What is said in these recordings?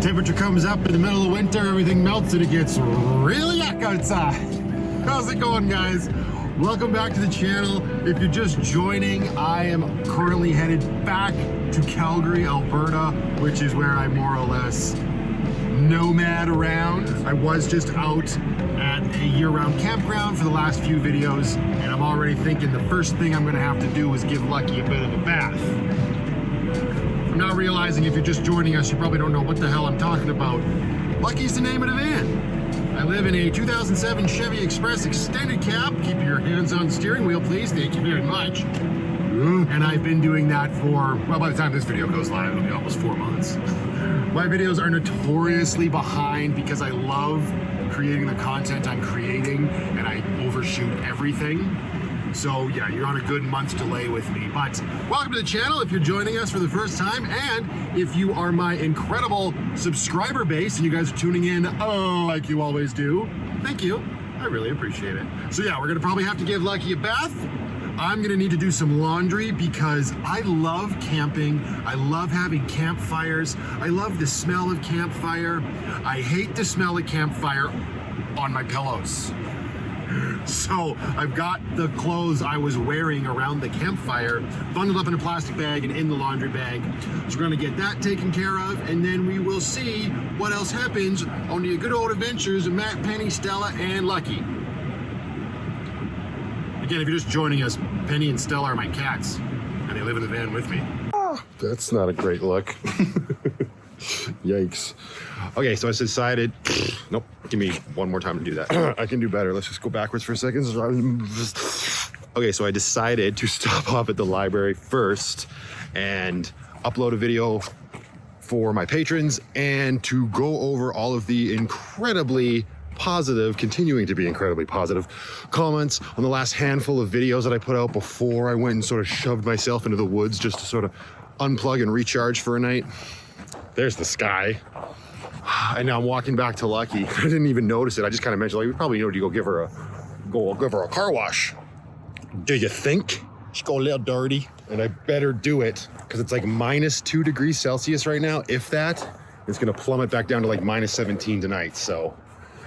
Temperature comes up in the middle of winter, everything melts and it gets really yuck outside. How's it going, guys? Welcome back to the channel. If you're just joining, I am currently headed back to Calgary, Alberta, which is where I more or less nomad around. I was just out at a year-round campground for the last few videos, and I'm already thinking the first thing I'm gonna have to do is give Lucky a bit of a bath. I'm now realizing if you're just joining us, you probably don't know what the hell I'm talking about. Lucky's the name of the van. I live in a 2007 Chevy Express extended cab. Keep your hands on the steering wheel, please. Thank you very much. And I've been doing that for, well, by the time this video goes live, it'll be almost 4 months. My videos are notoriously behind because I love creating the content I'm creating and I overshoot everything. So yeah, you're on a good month's delay with me. But welcome to the channel if you're joining us for the first time, and if you are my incredible subscriber base and you guys are tuning in like you always do, thank you. I really appreciate it. So yeah, we're gonna probably have to give Lucky a bath. I'm gonna need to do some laundry because I love camping. I love having campfires. I love the smell of campfire. I hate the smell of campfire on my pillows. So I've got the clothes I was wearing around the campfire bundled up in a plastic bag and in the laundry bag. So we're gonna get that taken care of, and then we will see what else happens on the good old adventures of Matt, Penny, Stella, and Lucky. Again, if you're just joining us, Penny and Stella are my cats, and they live in the van with me. Oh, that's not a great look. Yikes. Okay, so I decided, nope, give me one more time to do that. I can do better. Let's just go backwards for a second. Okay, so I decided to stop off at the library first and upload a video for my patrons and to go over all of the incredibly positive, continuing to be incredibly positive comments on the last handful of videos that I put out before I went and sort of shoved myself into the woods just to sort of unplug and recharge for a night. There's the sky. And now I'm walking back to Lucky. I didn't even notice it. I just kind of mentioned, like, we probably need to go give her a car wash. Do you think? She's going a little dirty. And I better do it because it's like -2 degrees Celsius right now. If that, it's gonna plummet back down to like -17 tonight. So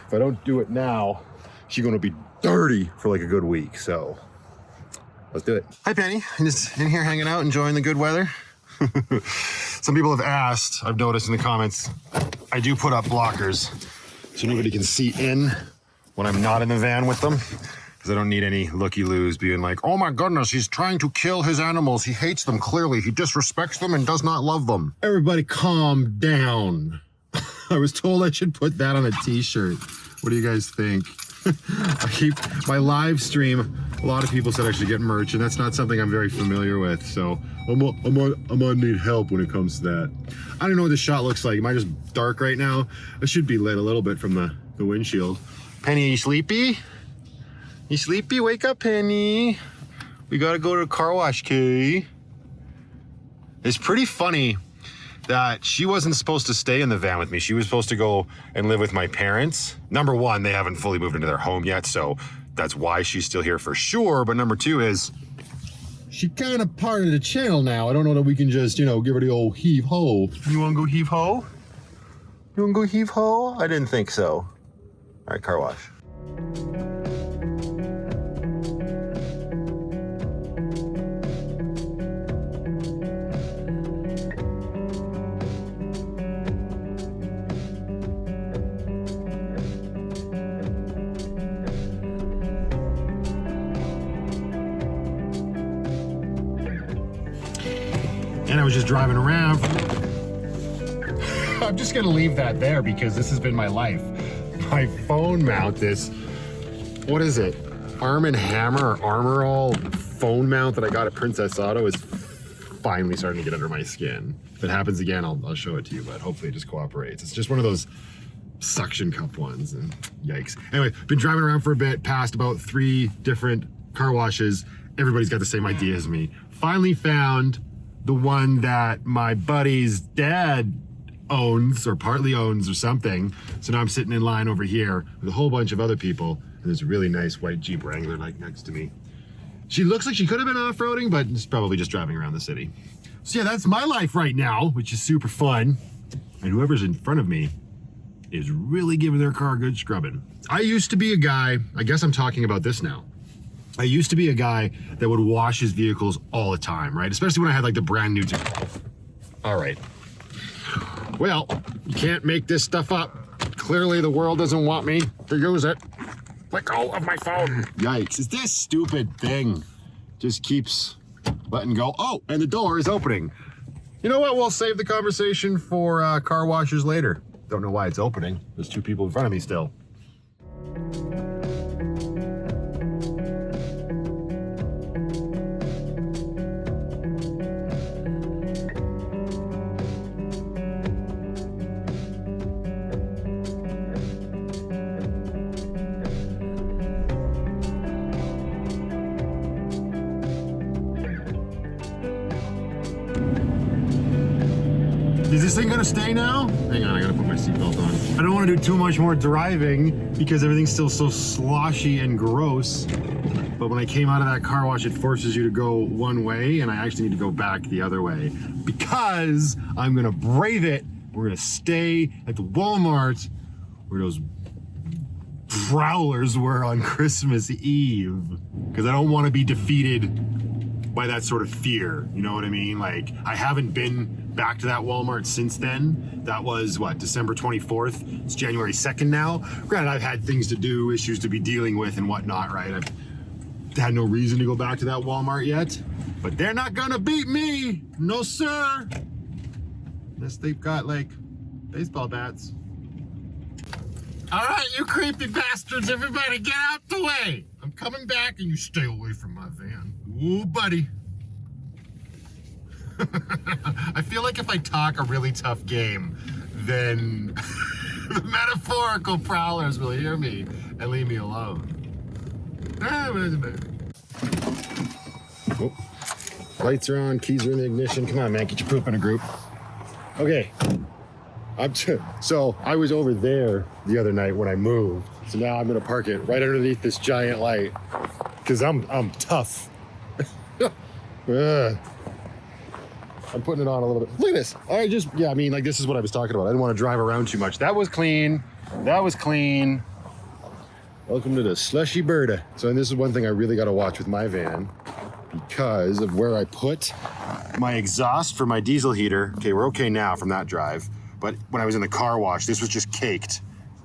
if I don't do it now, she's gonna be dirty for like a good week. So let's do it. Hi, Penny. I'm just in here hanging out, enjoying the good weather. Some people have asked, I've noticed in the comments, I do put up blockers so nobody can see in when I'm not in the van with them, because I don't need any looky-loos being like, oh my goodness, he's trying to kill his animals. He hates them, clearly. He disrespects them and does not love them. Everybody calm down. I was told I should put that on a t-shirt. What do you guys think? I keep my live stream. A lot of people said I should get merch, and that's not something I'm very familiar with. So I'm gonna need help when it comes to that. I don't know what the shot looks like. Am I just dark right now? I should be lit a little bit from the windshield. Penny, are you sleepy? You sleepy? Wake up, Penny. We gotta go to the car wash, Kay. It's pretty funny that she wasn't supposed to stay in the van with me. She was supposed to go and live with my parents. Number one, they haven't fully moved into their home yet, so that's why she's still here for sure. But number two is, she kind of part of the channel now. I don't know that we can just, you know, give her the old heave-ho. You wanna go heave-ho? You wanna go heave-ho? I didn't think so. All right, car wash. And I was just driving around. I'm just gonna leave that there because this has been my life. My phone mount, this, what is it? Arm & Hammer or Armor All phone mount that I got at Princess Auto is finally starting to get under my skin. If it happens again, I'll show it to you, but hopefully it just cooperates. It's just one of those suction cup ones, and yikes. Anyway, been driving around for a bit, passed about 3 different car washes. Everybody's got the same idea as me. Finally found the one that my buddy's dad owns or partly owns or something. So now I'm sitting in line over here with a whole bunch of other people, and there's a really nice white Jeep Wrangler like next to me. She looks like she could have been off-roading, but it's probably just driving around the city. So yeah, that's my life right now, which is super fun. and whoever's in front of me is really giving their car a good scrubbing. I used to be a guy, I guess I'm talking about this now. I used to be a guy that would wash his vehicles all the time, right? Especially when I had like the brand new. All right. Well, you can't make this stuff up. Clearly the world doesn't want me to use it. Let go of my phone. Yikes, it's this stupid thing. Just keeps letting go. Oh, and the door is opening. You know what, we'll save the conversation for car washes later. Don't know why it's opening. There's two people in front of me still. Is this thing gonna stay now? Hang on, I gotta put my seatbelt on. I don't wanna do too much more driving because everything's still so sloshy and gross. But when I came out of that car wash, it forces you to go one way, and I actually need to go back the other way because I'm gonna brave it. We're gonna stay at the Wal Mart where those Prowlers were on Christmas Eve because I don't wanna be defeated by that sort of fear. You know what I mean? Like, I haven't been back to that Walmart since then. That was what, December 24th? It's January 2nd now. Granted, I've had things to do, issues to be dealing with and whatnot, right? I've had no reason to go back to that Walmart yet, but they're not gonna beat me. No, sir. Unless they've got like baseball bats. All right, you creepy bastards, everybody get out the way. I'm coming back and you stay away from my van. Ooh, buddy. I feel like if I talk a really tough game, then the metaphorical Prowlers will hear me and leave me alone. Oh, lights are on, keys are in the ignition. Come on, man, get your poop in a group. Okay, so I was over there the other night when I moved. So now I'm gonna park it right underneath this giant light because I'm tough. I'm putting it on a little bit. Look at this. I mean, like, this is what I was talking about. I didn't want to drive around too much. That was clean. That was clean. Welcome to the slushy Berta. So, and this is one thing I really got to watch with my van because of where I put my exhaust for my diesel heater. Okay, we're okay now from that drive. But when I was in the car wash, this was just caked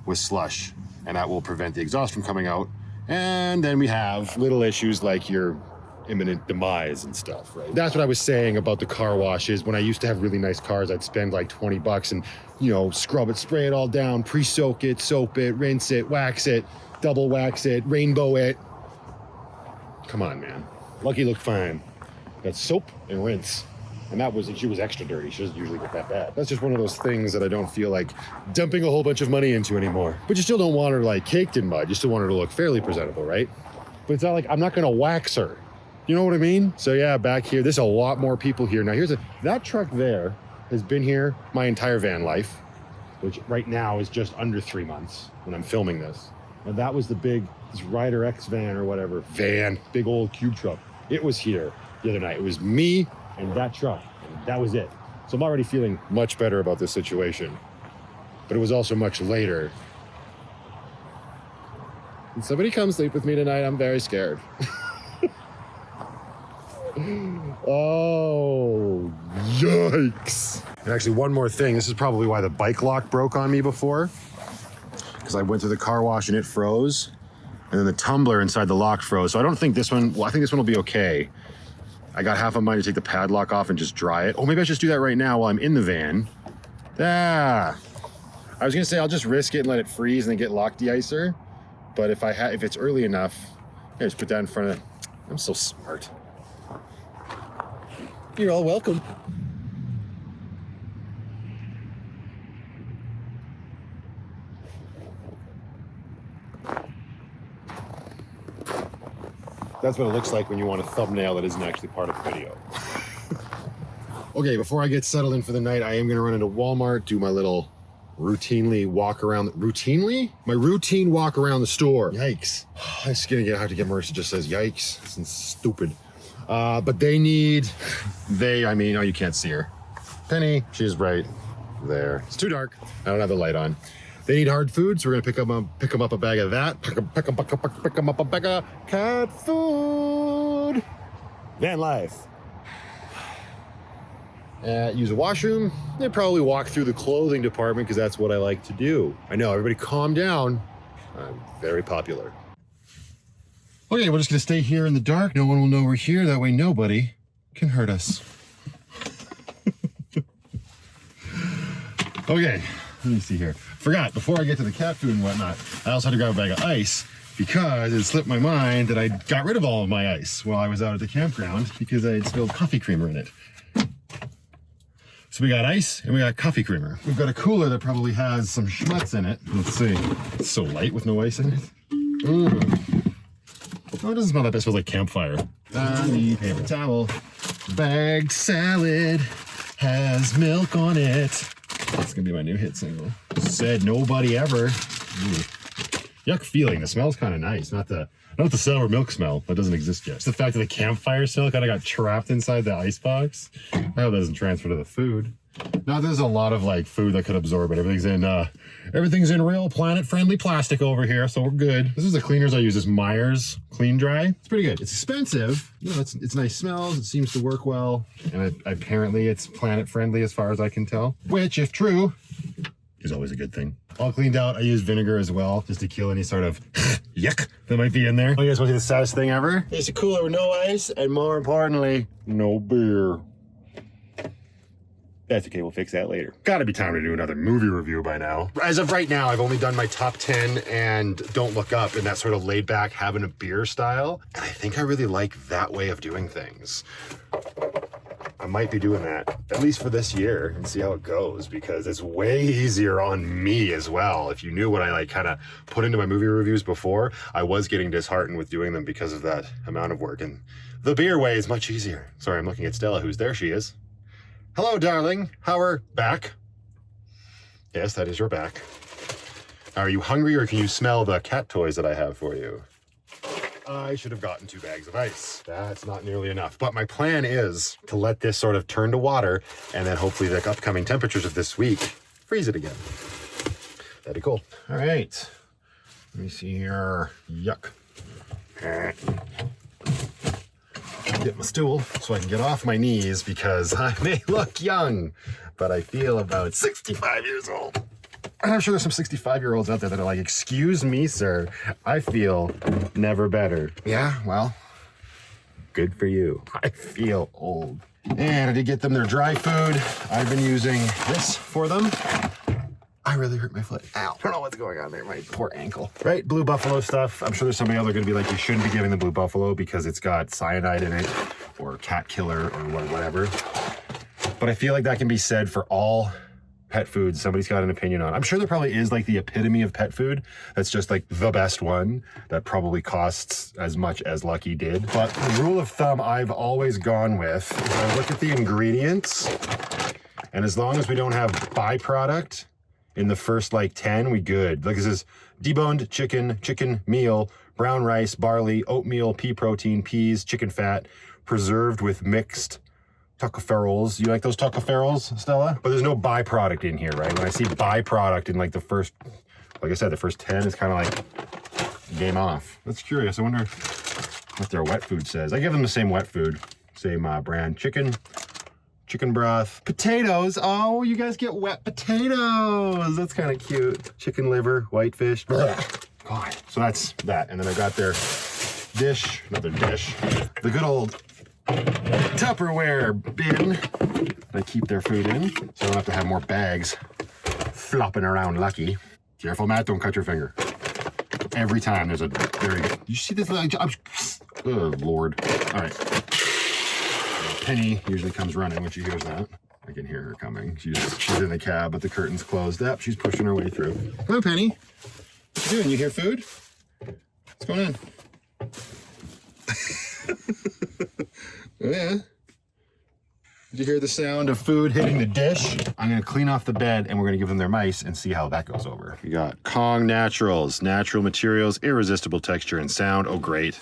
with slush. And that will prevent the exhaust from coming out. And then we have little issues like your imminent demise and stuff, right? That's what I was saying about the car washes. When I used to have really nice cars, I'd spend like 20 bucks and, you know, scrub it, spray it all down, pre-soak it, soap it, rinse it, wax it, double wax it, rainbow it. Come on, man. Lucky looked fine. Got soap and rinse. And she was extra dirty. She doesn't usually get that bad. That's just one of those things that I don't feel like dumping a whole bunch of money into anymore. But you still don't want her like caked in mud. You still want her to look fairly presentable, right? But it's not like I'm not gonna wax her. You know what I mean? So yeah, back here, there's a lot more people here. Now that truck there has been here my entire van life, which right now is just under 3 months when I'm filming this. And that was this Ryder X van or whatever, big old cube truck. It was here the other night. It was me and that truck, and that was it. So I'm already feeling much better about this situation. But it was also much later. When somebody come sleep with me tonight, I'm very scared. Oh, yikes. And actually, one more thing. This is probably why the bike lock broke on me before. Because I went to the car wash and it froze. And then the tumbler inside the lock froze. So I don't think this one, I think this one will be okay. I got half a mind to take the padlock off and just dry it. Oh, maybe I should just do that right now while I'm in the van. I was gonna say I'll just risk it and let it freeze and then get lock de-icer. But if it's early enough, I just put that in front of. I'm so smart. You're all welcome. That's what it looks like when you want a thumbnail that isn't actually part of the video. Okay, before I get settled in for the night, I am gonna run into Walmart, do my little routinely walk around. My routine walk around the store. Yikes. I'm just gonna have to get Marissa just says yikes. This is stupid. But I mean, oh, you can't see her. Penny, she's right. there. It's too dark. I don't have the light on. They need hard food, so we're gonna pick them up a bag of that. Pick them up a bag of cat food. Vanlife. Use a washroom. They probably walk through the clothing department because that's what I like to do. I know, everybody calm down. I'm very popular. Okay, we're just gonna stay here in the dark. No one will know we're here. That way nobody can hurt us. Okay, let me see here. Forgot, before I get to the cat food and whatnot, I also had to grab a bag of ice because it slipped my mind that I got rid of all of my ice while I was out at the campground because I had spilled coffee creamer in it. So we got ice and we got coffee creamer. We've got a cooler that probably has some schmutz in it. Let's see. It's so light with no ice in it. Oh, it doesn't smell that bad. It smells like campfire. I need paper towel. Bag salad has milk on it. That's gonna be my new hit single. Said nobody ever. Yuck feeling. The smell's kind of nice. Not the sour milk smell. That doesn't exist yet. It's the fact that the campfire smell kind of got trapped inside the ice box. I hope that doesn't transfer to the food. Now there's a lot of like food that could absorb it. Everything's in real planet-friendly plastic over here, so we're good. This is the cleaners I use. This Myers Clean Dry. It's pretty good. It's expensive. You know, it's nice smells. It seems to work well, and apparently it's planet-friendly as far as I can tell. Which, if true, is always a good thing. All cleaned out. I use vinegar as well, just to kill any sort of yuck that might be in there. Oh, you guys want to see the saddest thing ever? It's a cooler with no ice, and more importantly, no beer. That's okay, we'll fix that later. Gotta be time to do another movie review by now. As of right now, I've only done my top 10 and Don't Look Up in that sort of laid back, having a beer style. And I think I really like that way of doing things. I might be doing that, at least for this year, and see how it goes, because it's way easier on me as well. If you knew what I like kind of put into my movie reviews before, I was getting disheartened with doing them because of that amount of work. And the beer way is much easier. Sorry, I'm looking at Stella, who's there she is. Hello, darling. How are back? Yes, that is your back. Are you hungry, or can you smell the cat toys that I have for you? I should have gotten 2 bags of ice. That's not nearly enough. But my plan is to let this sort of turn to water, and then hopefully the upcoming temperatures of this week freeze it again. That'd be cool. All right. Let me see here. Yuck. Get my stool so I can get off my knees, because I may look young, but I feel about 65 years old. And I'm sure there's some 65-year-olds out there that are like, excuse me, sir, I feel never better. Yeah, well, good for you. I feel old. And I did get them their dry food. I've been using this for them. I really hurt my foot. Ow. I don't know what's going on there. My poor ankle. Right? Blue Buffalo stuff. I'm sure there's somebody out there going to be like, you shouldn't be giving the Blue Buffalo because it's got cyanide in it, or cat killer, or whatever. But I feel like that can be said for all pet foods somebody's got an opinion on. I'm sure there probably is like the epitome of pet food that's just like the best one that probably costs as much as Lucky did. But the rule of thumb I've always gone with is I look at the ingredients, and as long as we don't have byproduct in the first like 10, we good. Like this is deboned chicken meal, brown rice, barley, oatmeal, pea protein, peas, chicken fat, preserved with mixed tocopherols. You like those tocopherols, Stella? But there's no byproduct in here, right? When I see byproduct in like the first, like I said, the first 10 is kind of like game off. That's curious. I wonder what their wet food says. I give them the same wet food, same brand. Chicken broth, potatoes. Oh, you guys get wet potatoes. That's kind of cute. Chicken liver, whitefish. God. So that's that. And then I got their dish, another dish, the good old Tupperware bin I keep their food in, so I don't have to have more bags flopping around Lucky. Careful, Matt, don't cut your finger. Every time there's a, there you go. You see this? Oh, Lord. All right. Penny usually comes running when she hears that. I can hear her coming. She's in the cab, but the curtain's closed up. She's pushing her way through. Hello, Penny. What you doing? You hear food? What's going on? Oh, yeah. Did you hear the sound of food hitting the dish? I'm going to clean off the bed, and we're going to give them their mice and see how that goes over. We got Kong Naturals, natural materials, irresistible texture and sound. Oh, great.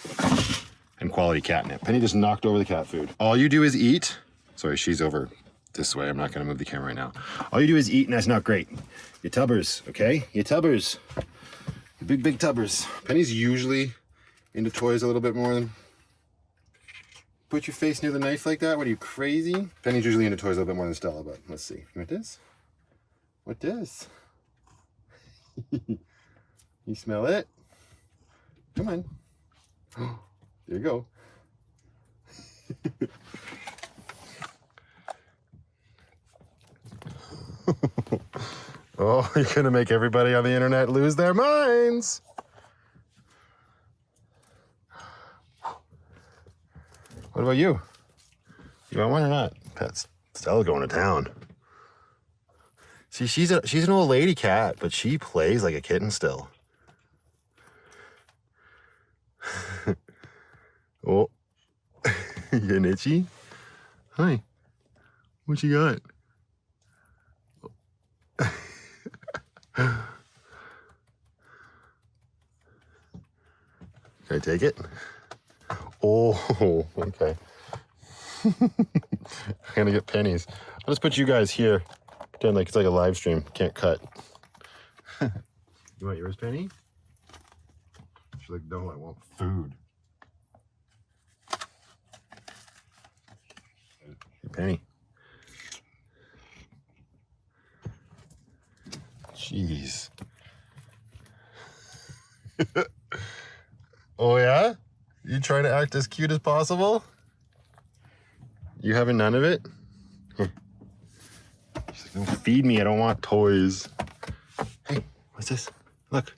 And quality catnip. Penny just knocked over the cat food. All you do is eat. Sorry, she's over this way. I'm not gonna move the camera right now. All you do is eat, and that's not great. You tubbers, okay? You tubbers. You big tubbers. Penny's usually into toys a little bit more than... Put your face near the knife like that? What are you, crazy? Penny's usually into toys a little bit more than Stella, but let's see. What this? What this? You smell it? Come on. There you go. Oh, you're gonna make everybody on the internet lose their minds. What about you? You want one or not? Pets. Stella's going to town. See, she's an old lady cat, but she plays like a kitten still. Oh, you getting itchy? Hi. What you got? Can I take it? Oh, okay. I'm gonna get pennies. I'll just put you guys here. Pretend like it's like a live stream. Can't cut. You want yours, Penny? She's like, no, I want food. Hey, Penny. Jeez. Oh yeah? You trying to act as cute as possible? You having none of it? She's like, don't feed me, I don't want toys. Hey, what's this? Look.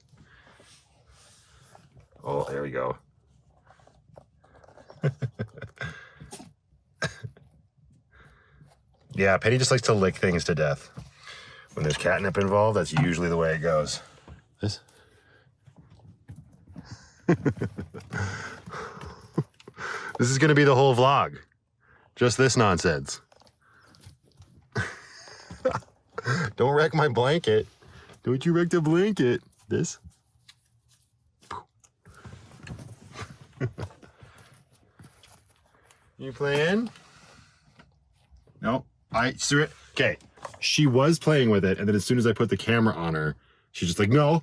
Oh, there we go. Yeah, Penny just likes to lick things to death. When there's catnip involved, that's usually the way it goes. This? This is gonna be the whole vlog. Just this nonsense. Don't wreck my blanket. Don't you wreck the blanket. This? You playing? No. Okay. She was playing with it, and then as soon as I put the camera on her, she's just like, no,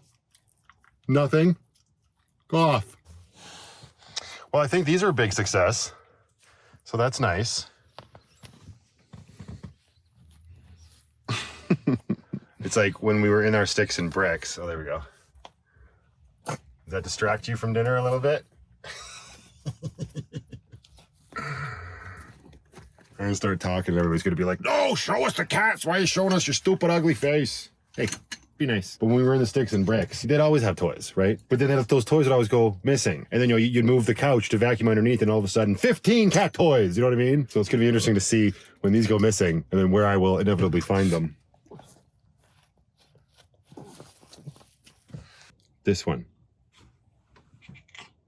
nothing. Go off. Well, I think these are a big success. So that's nice. It's like when we were in our sticks and bricks. Oh, there we go. Does that distract you from dinner a little bit? I'm gonna start talking and everybody's gonna be like, no, show us the cats. Why are you showing us your stupid, ugly face? Hey, be nice. But when we were in the sticks and bricks, they'd always have toys, right? But then those toys would always go missing. And then, you know, you'd move the couch to vacuum underneath and all of a sudden 15 cat toys, you know what I mean? So it's gonna be interesting to see when these go missing and then where I will inevitably find them. This one.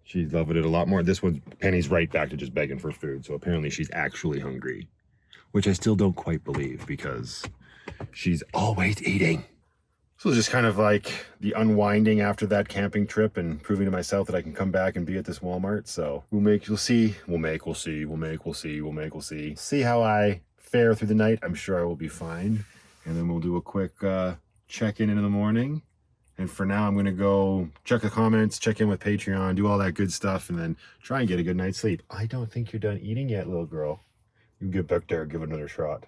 She's loving it a lot more. This one's, Penny's right back to just begging for food. So apparently she's actually hungry, which I still don't quite believe because she's always eating. So it's just kind of like the unwinding after that camping trip and proving to myself that I can come back and be at this Walmart. So we'll see. See how I fare through the night. I'm sure I will be fine. And then we'll do a quick check-in the morning. And for now, I'm going to go check the comments, check in with Patreon, do all that good stuff, and then try and get a good night's sleep. I don't think you're done eating yet, little girl. You can get back there and give it another shot.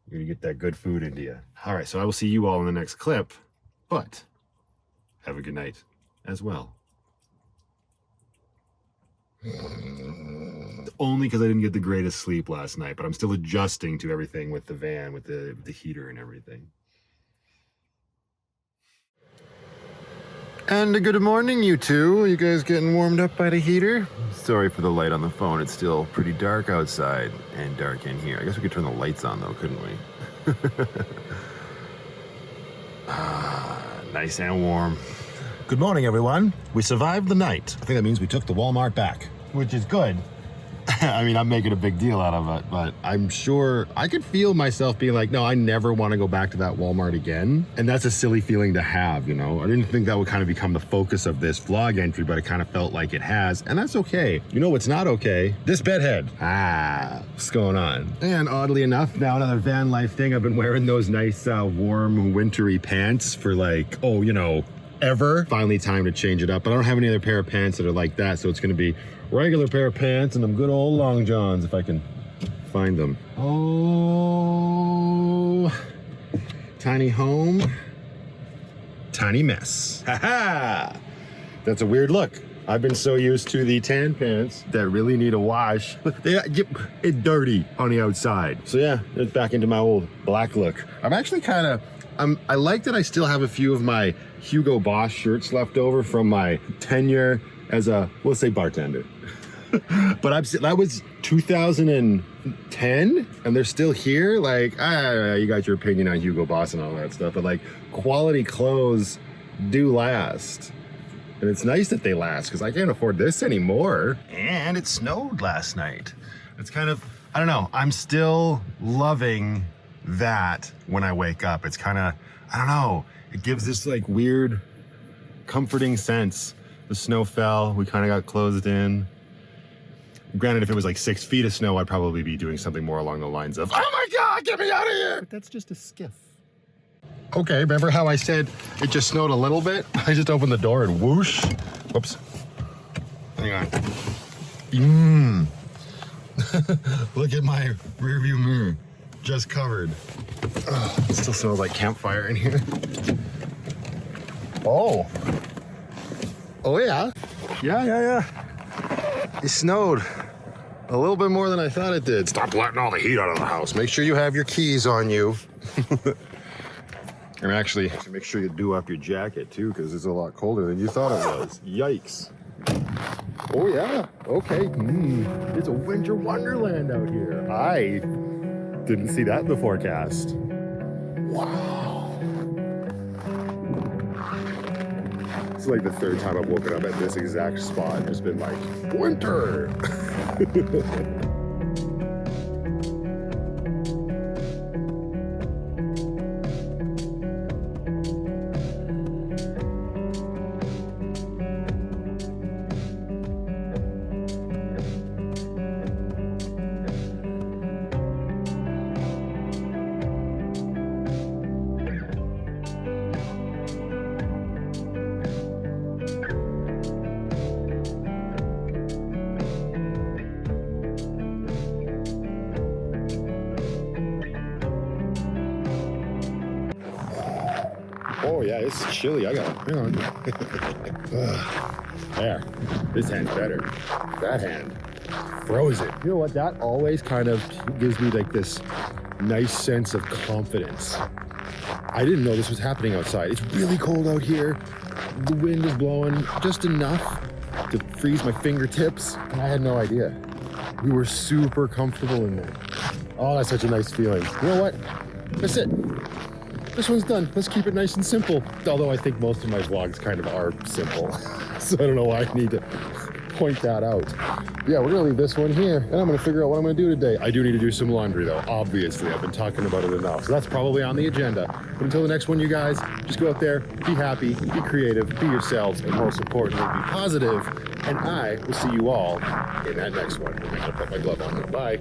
You're going to get that good food into you. All right, so I will see you all in the next clip, but have a good night as well. Only because I didn't get the greatest sleep last night, but I'm still adjusting to everything with the van, with the heater and everything. And good morning, you two. You guys getting warmed up by the heater? Sorry for the light on the phone. It's still pretty dark outside and dark in here. I guess we could turn the lights on though, couldn't we? Nice and warm. Good morning, everyone. We survived the night. I think that means we took the Walmart back, which is good. I mean, I'm making a big deal out of it, but I'm sure I could feel myself being like, no, I never want to go back to that Walmart again. And that's a silly feeling to have, you know? I didn't think that would kind of become the focus of this vlog entry, but it kind of felt like it has, and that's okay. You know what's not okay? This bedhead. What's going on? And oddly enough, now another Vanlife thing, I've been wearing those nice warm wintry pants for like, oh, you know, ever. Finally time to change it up, but I don't have any other pair of pants that are like that, so it's gonna be regular pair of pants and them good old long johns if I can find them. Oh, tiny home, tiny mess. Ha-ha! That's a weird look. I've been so used to the tan pants that really need a wash. It's dirty on the outside. So yeah, it's back into my old black look. I'm actually kind of, I like that I still have a few of my Hugo Boss shirts left over from my tenure as a, we'll say, bartender. But that was 2010 and they're still here. Like, you got your opinion on Hugo Boss and all that stuff, but like, quality clothes do last. And it's nice that they last because I can't afford this anymore. And it snowed last night. It's kind of, I don't know, I'm still loving that when I wake up. It's kind of, I don't know, it gives this like weird comforting sense. The snow fell, we kind of got closed in. Granted, if it was like 6 feet of snow, I'd probably be doing something more along the lines of, oh my God, get me out of here. But that's just a skiff. Okay, remember how I said it just snowed a little bit? I just opened the door and whoosh. Whoops. Hang on. Look at my rearview mirror. Just covered. Oh, it still smells like campfire in here. Oh. Oh yeah. Yeah. It snowed a little bit more than I thought it did. Stop letting all the heat out of the house. Make sure you have your keys on you. And actually, make sure you do up your jacket too, because it's a lot colder than you thought it was. Yikes. Oh yeah, okay. It's a winter wonderland out here. I didn't see that in the forecast. Wow. It's like the third time I've woken up at this exact spot and it's been like, winter. Oh yeah, it's chilly. I got it. Hang on. There. This hand's better. That hand, frozen. You know what? That always kind of gives me like this nice sense of confidence. I didn't know this was happening outside. It's really cold out here. The wind is blowing just enough to freeze my fingertips. And I had no idea. We were super comfortable in there. Oh, that's such a nice feeling. You know what? That's it. This one's done. Let's keep it nice and simple. Although I think most of my vlogs kind of are simple. So I don't know why I need to point that out. Yeah, we're gonna leave this one here and I'm gonna figure out what I'm gonna do today. I do need to do some laundry though, obviously. I've been talking about it enough. So that's probably on the agenda. But until the next one, you guys, just go out there, be happy, be creative, be yourselves, and most importantly, be positive. And I will see you all in that next one. I'm gonna put my glove on. Bye.